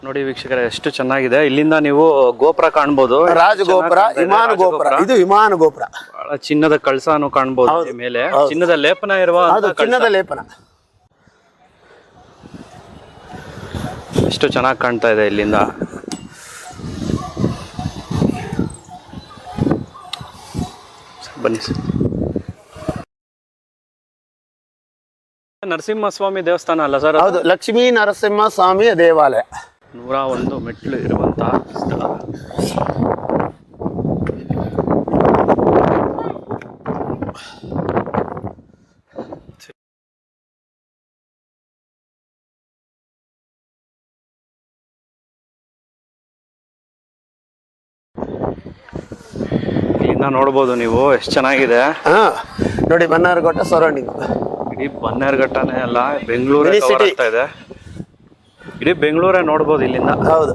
ನೋಡಿ ವೀಕ್ಷಕರೇ, ಎಷ್ಟು ಚೆನ್ನಾಗಿದೆ. ಇಲ್ಲಿಂದ ನೀವು ಗೋಪುರ ಕಾಣಬಹುದು, ರಾಜಗೋಪುರ, ವಿಮಾನ ಗೋಪುರ. ಇದು ವಿಮಾನ ಗೋಪುರ. ಬಹಳ ಚಿನ್ನದ ಕಳಸನು ಕಾಣಬಹುದು. ಮೇಲೆ ಚಿನ್ನದ ಲೇಪನ ಇರುವ ಚಿನ್ನದ ಲೇಪನ. ಎಷ್ಟು ಚೆನ್ನಾಗಿ ಕಾಣ್ತಾ ಇದೆ ಇಲ್ಲಿಂದ. ಬನ್ನಿ ಸರ್. ನರಸಿಂಹಸ್ವಾಮಿ ದೇವಸ್ಥಾನ ಅಲ್ಲ ಸರ್? ಹೌದು, ಲಕ್ಷ್ಮೀ ನರಸಿಂಹ ಸ್ವಾಮಿಯ ದೇವಾಲಯ. 101 ಮೆಟ್ಲು ಇರುವಂತಹ ಸ್ಥಳ. ಇಲ್ಲಿಂದ ನೋಡ್ಬೋದು ನೀವು, ಎಷ್ಟು ಚೆನ್ನಾಗಿದೆ. ನೋಡಿ, ಬನ್ನಾರಘಟ್ಟ ಸರೌಂಡಿಂಗ್. ಇಡೀ ಬನ್ನೇರುಘಟ್ಟನೇ ಅಲ್ಲ, ಬೆಂಗಳೂರೇ ಕವರ್ ಆಗ್ತಾ ಇದೆ. ಇಡೀ ಬೆಂಗಳೂರೇ ನೋಡ್ಬೋದು ಇಲ್ಲಿಂದ. ಹೌದು.